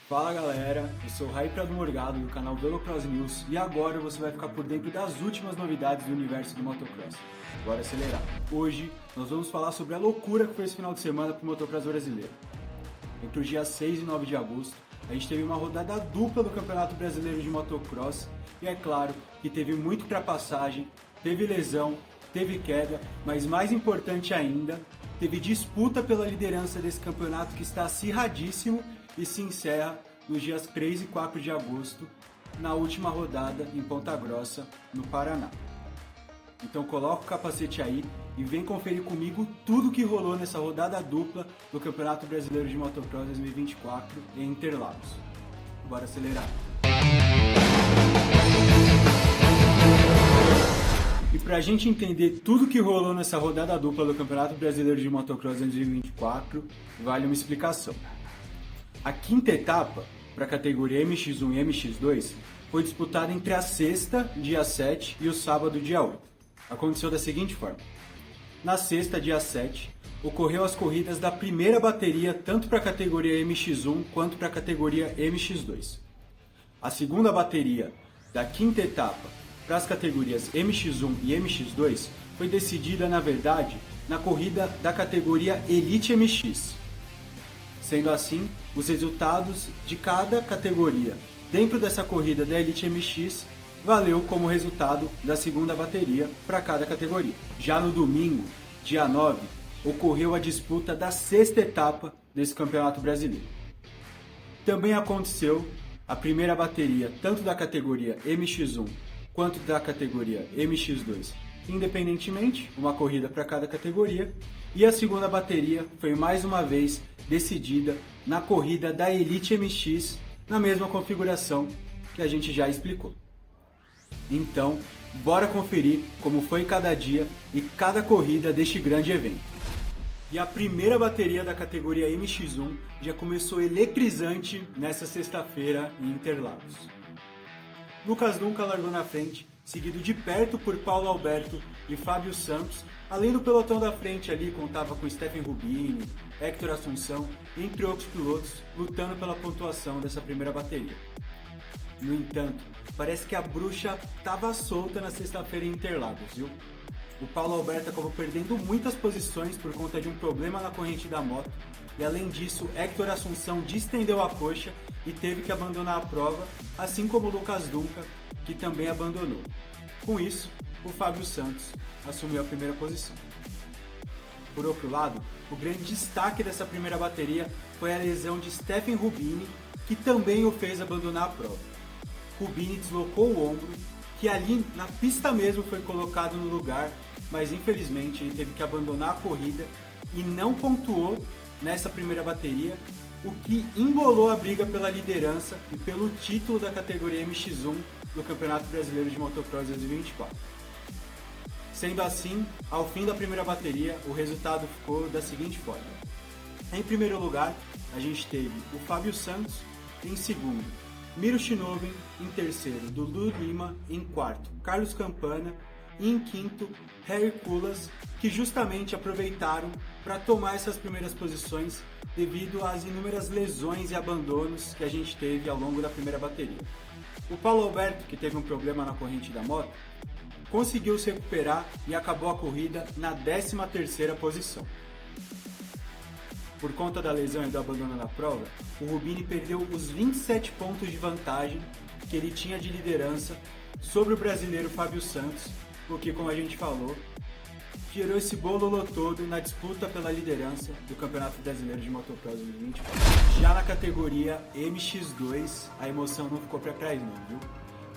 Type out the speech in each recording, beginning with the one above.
Fala galera, eu sou o Raí Prado Morgado do canal Velocross News e agora você vai ficar por dentro das últimas novidades do universo do motocross. Bora acelerar! Hoje nós vamos falar sobre a loucura que foi esse final de semana para o motocross brasileiro. Entre os dias 6 e 9 de agosto, a gente teve uma rodada dupla do Campeonato Brasileiro de Motocross e é claro que teve muita ultrapassagem, teve lesão, teve queda, mas mais importante ainda, teve disputa pela liderança desse campeonato que está acirradíssimo e se encerra nos dias 3 e 4 de agosto, na última rodada em Ponta Grossa, no Paraná. Então coloca o capacete aí e vem conferir comigo tudo que rolou nessa rodada dupla do Campeonato Brasileiro de Motocross 2024 em Interlagos. Bora acelerar! E pra gente entender tudo que rolou nessa rodada dupla do Campeonato Brasileiro de Motocross 2024, vale uma explicação. A quinta etapa, para a categoria MX1 e MX2, foi disputada entre a sexta, dia 7, e o sábado, dia 8. Aconteceu da seguinte forma. Na sexta, dia 7, ocorreu as corridas da primeira bateria tanto para a categoria MX1 quanto para a categoria MX2. A segunda bateria da quinta etapa para as categorias MX1 e MX2 foi decidida, na verdade, na corrida da categoria Elite MX. Sendo assim, os resultados de cada categoria dentro dessa corrida da Elite MX valeu como resultado da segunda bateria para cada categoria. Já no domingo, dia 9, ocorreu a disputa da sexta etapa desse Campeonato Brasileiro. Também aconteceu a primeira bateria tanto da categoria MX1 quanto da categoria MX2, independentemente, uma corrida para cada categoria, e a segunda bateria foi mais uma vez decidida na corrida da Elite MX, na mesma configuração que a gente já explicou. Então, bora conferir como foi cada dia e cada corrida deste grande evento. E a primeira bateria da categoria MX1 já começou eletrizante nessa sexta-feira em Interlagos. Lucas Dunca largou na frente, seguido de perto por Paulo Alberto e Fábio Santos, além do pelotão da frente ali contava com Stephen Rubini, Hector Assunção, entre outros pilotos, lutando pela pontuação dessa primeira bateria. No entanto, parece que a bruxa estava solta na sexta-feira em Interlagos, viu? O Paulo Alberto acabou perdendo muitas posições por conta de um problema na corrente da moto, e além disso, Hector Assunção distendeu a coxa e teve que abandonar a prova, assim como o Lucas Dunca, que também abandonou. Com isso, o Fábio Santos assumiu a primeira posição. Por outro lado, o grande destaque dessa primeira bateria foi a lesão de Stephen Rubini, que também o fez abandonar a prova. Rubini deslocou o ombro, que ali na pista mesmo foi colocado no lugar, mas infelizmente ele teve que abandonar a corrida e não pontuou nessa primeira bateria, o que embolou a briga pela liderança e pelo título da categoria MX1 do Campeonato Brasileiro de Motocross 2024. Sendo assim, ao fim da primeira bateria, o resultado ficou da seguinte forma. Em primeiro lugar, a gente teve o Fábio Santos, em segundo, Miro Shinoven, em terceiro, Dudu Lima, em quarto, Carlos Campana, e em quinto, Harry Kulas, que justamente aproveitaram para tomar essas primeiras posições devido às inúmeras lesões e abandonos que a gente teve ao longo da primeira bateria. O Paulo Alberto, que teve um problema na corrente da moto, conseguiu se recuperar e acabou a corrida na 13ª posição. Por conta da lesão e do abandono da prova, o Rubini perdeu os 27 pontos de vantagem que ele tinha de liderança sobre o brasileiro Fábio Santos, o que, como a gente falou, gerou esse bololô todo na disputa pela liderança do Campeonato Brasileiro de Motocross 2024. Já na categoria MX2, a emoção não ficou para trás não, viu?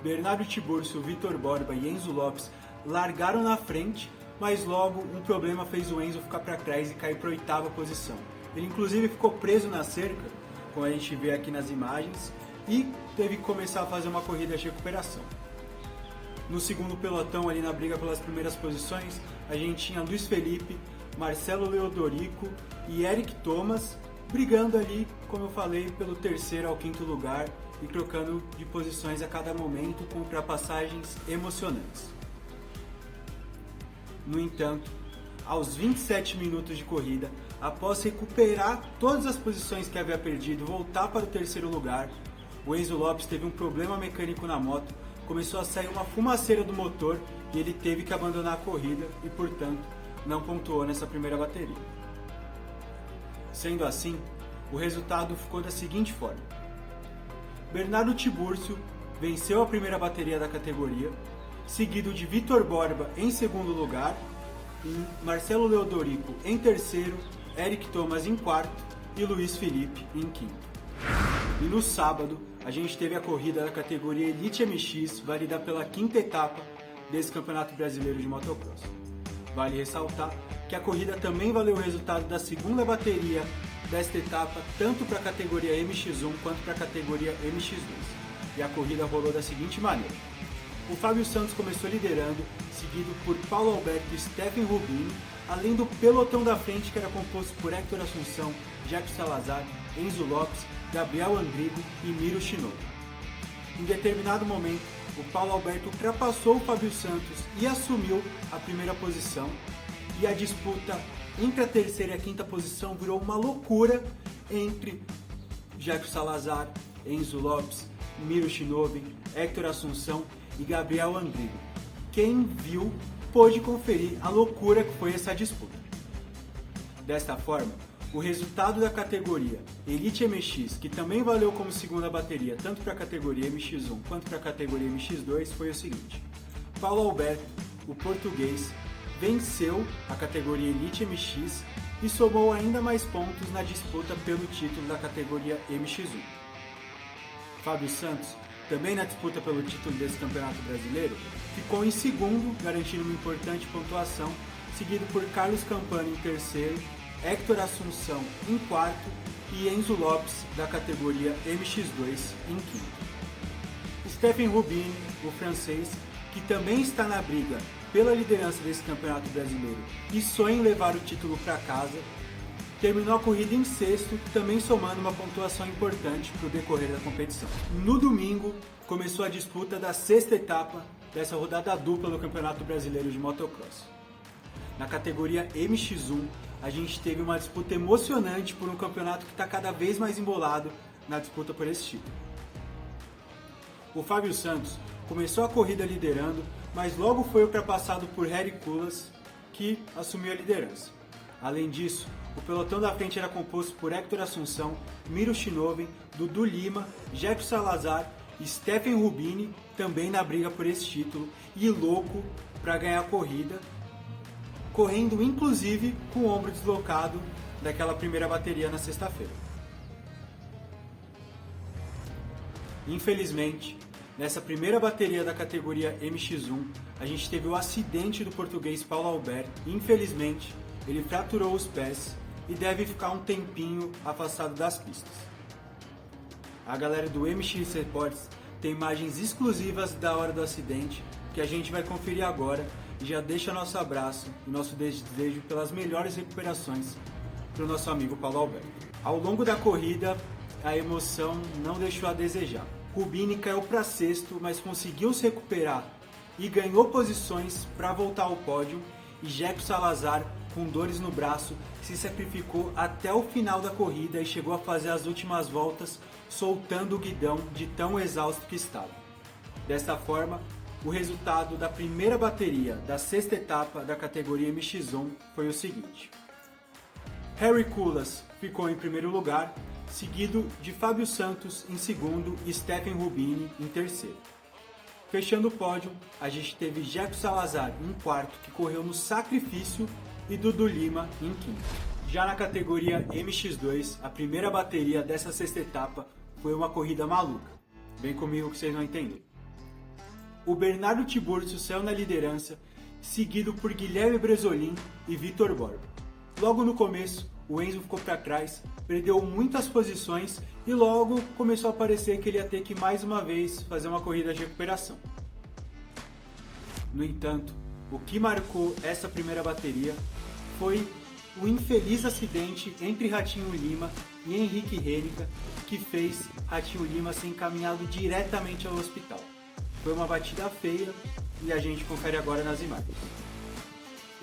Bernardo Tiburcio, Vitor Borba e Enzo Lopes largaram na frente, mas logo um problema fez o Enzo ficar para trás e cair para a 8ª posição. Ele inclusive ficou preso na cerca, como a gente vê aqui nas imagens, e teve que começar a fazer uma corrida de recuperação. No segundo pelotão, ali na briga pelas primeiras posições, a gente tinha Luiz Felipe, Marcelo Leodorico e Eric Thomas brigando ali, como eu falei, pelo terceiro ao quinto lugar e trocando de posições a cada momento com ultrapassagens emocionantes. No entanto, aos 27 minutos de corrida, após recuperar todas as posições que havia perdido e voltar para o terceiro lugar, o Enzo Lopes teve um problema mecânico na moto, começou a sair uma fumaceira do motor e ele teve que abandonar a corrida e, portanto, não pontuou nessa primeira bateria. Sendo assim, o resultado ficou da seguinte forma: Bernardo Tiburcio venceu a primeira bateria da categoria, seguido de Vitor Borba em segundo lugar, Marcelo Leodorico em terceiro, Eric Thomas em quarto e Luiz Felipe em quinto. E no sábado, a gente teve a corrida da categoria Elite MX, válida pela quinta etapa desse Campeonato Brasileiro de Motocross. Vale ressaltar que a corrida também valeu o resultado da segunda bateria desta etapa, tanto para a categoria MX1 quanto para a categoria MX2. E a corrida rolou da seguinte maneira: o Fábio Santos começou liderando, seguido por Paulo Alberto e Stephen Rubini, além do pelotão da frente que era composto por Héctor Assunção, Jaco Salazar, Enzo Lopes, Gabriel Andrigo e Miro Shinoda. Em determinado momento, o Paulo Alberto ultrapassou o Fábio Santos e assumiu a primeira posição, e a disputa entre a terceira e a quinta posição virou uma loucura entre Jaco Salazar, Enzo Lopes, Miro Shinoda, Héctor Assunção e Gabriel Andrigo. Quem viu pôde conferir a loucura que foi essa disputa. Desta forma, o resultado da categoria Elite MX, que também valeu como segunda bateria tanto para a categoria MX1 quanto para a categoria MX2, foi o seguinte: Paulo Alberto, o português, venceu a categoria Elite MX e somou ainda mais pontos na disputa pelo título da categoria MX1. Fábio Santos, também na disputa pelo título desse campeonato brasileiro, ficou em segundo, garantindo uma importante pontuação, seguido por Carlos Campana em terceiro, Héctor Assunção em quarto e Enzo Lopes, da categoria MX2, em quinto. Stephen Rubini, o francês, que também está na briga pela liderança desse campeonato brasileiro e sonha em levar o título para casa, terminou a corrida em sexto, também somando uma pontuação importante para o decorrer da competição. No domingo, começou a disputa da sexta etapa dessa rodada dupla do Campeonato Brasileiro de Motocross. Na categoria MX1, a gente teve uma disputa emocionante por um campeonato que está cada vez mais embolado na disputa por esse título. O Fábio Santos começou a corrida liderando, mas logo foi ultrapassado por Harry Kulas, que assumiu a liderança. Além disso, o pelotão da frente era composto por Héctor Assunção, Miro Shinoda, Dudu Lima, Jaco Salazar e Stephen Rubini, também na briga por esse título, e louco para ganhar a corrida, correndo inclusive com o ombro deslocado daquela primeira bateria na sexta-feira. Infelizmente, nessa primeira bateria da categoria MX1, a gente teve o acidente do português Paulo Alberto. Infelizmente, ele fraturou os pés e deve ficar um tempinho afastado das pistas. A galera do MX Reports tem imagens exclusivas da hora do acidente que a gente vai conferir agora, e já deixa nosso abraço e nosso desejo pelas melhores recuperações para o nosso amigo Paulo Alberto. Ao longo da corrida, a emoção não deixou a desejar. Rubini caiu para sexto, mas conseguiu se recuperar e ganhou posições para voltar ao pódio, e Jaco Salazar, com dores no braço, se sacrificou até o final da corrida e chegou a fazer as últimas voltas soltando o guidão de tão exausto que estava. Desta forma, o resultado da primeira bateria da sexta etapa da categoria MX1 foi o seguinte: Harry Kulas ficou em primeiro lugar, seguido de Fábio Santos em segundo e Stephen Rubini em terceiro. Fechando o pódio, a gente teve Jaco Salazar em quarto, que correu no sacrifício, e Dudu Lima em quinto. Já na categoria MX2, a primeira bateria dessa sexta etapa foi uma corrida maluca. Vem comigo que vocês vão entender. O Bernardo Tiburcio saiu na liderança, seguido por Guilherme Bresolin e Vitor Borba. Logo no começo, o Enzo ficou para trás, perdeu muitas posições e logo começou a parecer que ele ia ter que mais uma vez fazer uma corrida de recuperação. No entanto, o que marcou essa primeira bateria foi o infeliz acidente entre Ratinho Lima e Henrique Renica, que fez Ratinho Lima ser encaminhado diretamente ao hospital. Foi uma batida feia e a gente confere agora nas imagens.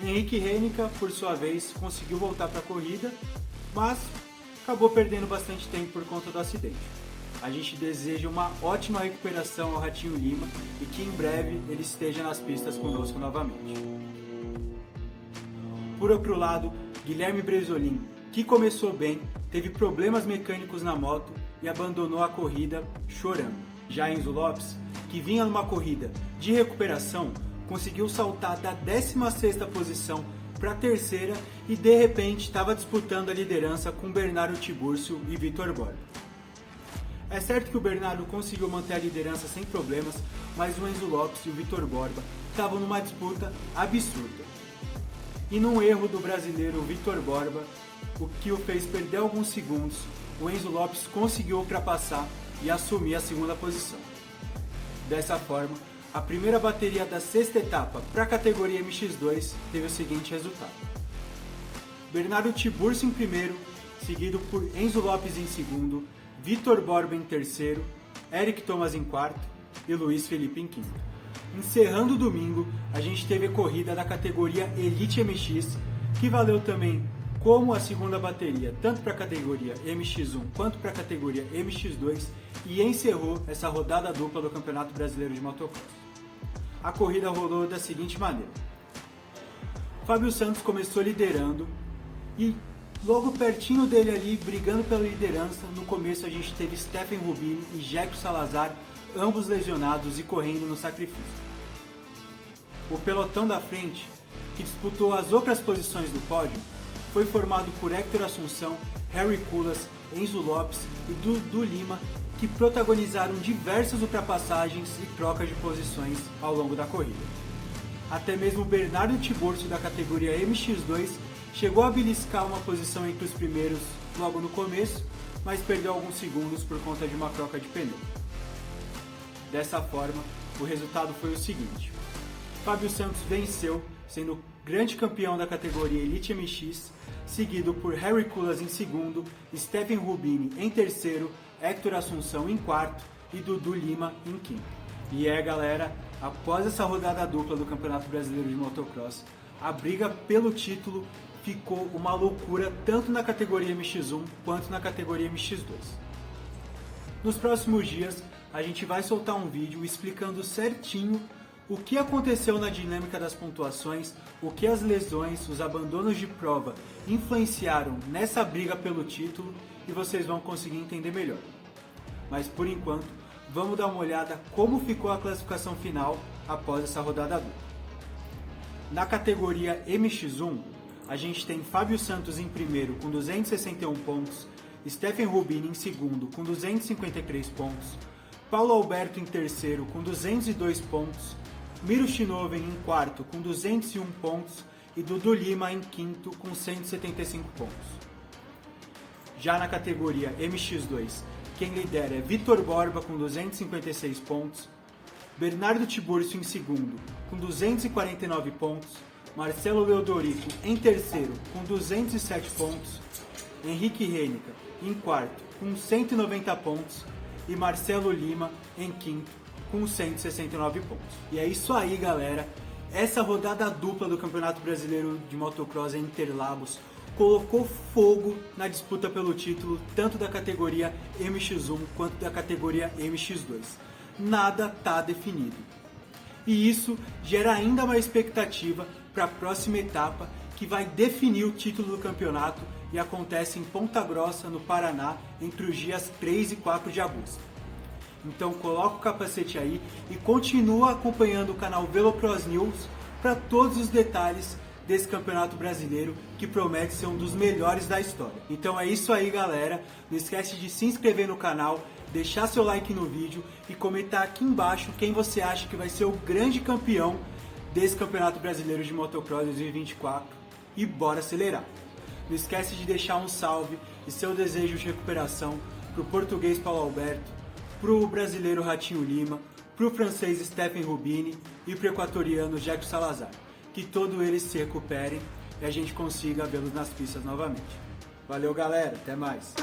Henrique Heineken, por sua vez, conseguiu voltar para a corrida, mas acabou perdendo bastante tempo por conta do acidente. A gente deseja uma ótima recuperação ao Ratinho Lima e que em breve ele esteja nas pistas conosco novamente. Por outro lado, Guilherme Bresolin, que começou bem, teve problemas mecânicos na moto e abandonou a corrida chorando. Já Enzo Lopes, que vinha numa corrida de recuperação, conseguiu saltar da 16ª posição para a terceira e de repente estava disputando a liderança com Bernardo Tiburcio e Vitor Borba. É certo que o Bernardo conseguiu manter a liderança sem problemas, mas o Enzo Lopes e o Vitor Borba estavam numa disputa absurda. E num erro do brasileiro Vitor Borba, o que o fez perder alguns segundos, o Enzo Lopes conseguiu ultrapassar e assumir a segunda posição. Dessa forma, a primeira bateria da sexta etapa para a categoria MX2 teve o seguinte resultado: Bernardo Tiburcio em primeiro, seguido por Enzo Lopes em segundo, Vitor Borba em terceiro, Eric Thomas em quarto e Luiz Felipe em quinto. Encerrando o domingo, a gente teve a corrida da categoria Elite MX, que valeu também como a segunda bateria, tanto para a categoria MX1 quanto para a categoria MX2, e encerrou essa rodada dupla do Campeonato Brasileiro de Motocross. A corrida rolou da seguinte maneira: Fábio Santos começou liderando e logo pertinho dele ali, brigando pela liderança, no começo a gente teve Stephen Rubini e Jeco Salazar, ambos lesionados e correndo no sacrifício. O pelotão da frente, que disputou as outras posições do pódio, foi formado por Héctor Assunção, Harry Kulas, Enzo Lopes e Dudu Lima, que protagonizaram diversas ultrapassagens e trocas de posições ao longo da corrida. Até mesmo Bernardo Tiburcio, da categoria MX2, chegou a beliscar uma posição entre os primeiros logo no começo, mas perdeu alguns segundos por conta de uma troca de pneu. Dessa forma, o resultado foi o seguinte: Fábio Santos venceu, sendo grande campeão da categoria Elite MX, seguido por Harry Kulas em segundo, Stephen Rubini em terceiro, Héctor Assunção em quarto e Dudu Lima em quinto. E galera, após essa rodada dupla do Campeonato Brasileiro de Motocross, a briga pelo título ficou uma loucura tanto na categoria MX1 quanto na categoria MX2. Nos próximos dias, a gente vai soltar um vídeo explicando certinho o que aconteceu na dinâmica das pontuações, o que as lesões, os abandonos de prova influenciaram nessa briga pelo título e vocês vão conseguir entender melhor. Mas por enquanto, vamos dar uma olhada como ficou a classificação final após essa rodada dupla. Na categoria MX1, a gente tem Fábio Santos em primeiro com 261 pontos, Stephen Rubini em segundo com 253 pontos, Paulo Alberto em terceiro com 202 pontos, Miro Shinoven em quarto com 201 pontos e Dudu Lima em quinto com 175 pontos. Já na categoria MX2, quem lidera é Vitor Borba com 256 pontos, Bernardo Tiburcio em segundo com 249 pontos, Marcelo Leodorico em terceiro com 207 pontos, Henrique Heineken em quarto com 190 pontos e Marcelo Lima em quinto com 169 pontos. E é isso aí, galera. Essa rodada dupla do Campeonato Brasileiro de Motocross em Interlagos colocou fogo na disputa pelo título, tanto da categoria MX1 quanto da categoria MX2. Nada está definido. E isso gera ainda mais expectativa para a próxima etapa, que vai definir o título do campeonato e acontece em Ponta Grossa, no Paraná, entre os dias 3 e 4 de agosto. Então coloca o capacete aí e continua acompanhando o canal Velocross News para todos os detalhes desse campeonato brasileiro, que promete ser um dos melhores da história. Então é isso aí, galera. Não esquece de se inscrever no canal, deixar seu like no vídeo e comentar aqui embaixo quem você acha que vai ser o grande campeão desse Campeonato Brasileiro de Motocross 2024 e bora acelerar. Não esquece de deixar um salve e seu desejo de recuperação para o português Paulo Alberto, para o brasileiro Ratinho Lima, para o francês Stephen Rubini e para o equatoriano Jeco Salazar. Que todos eles se recuperem e a gente consiga vê-los nas pistas novamente. Valeu, galera, até mais!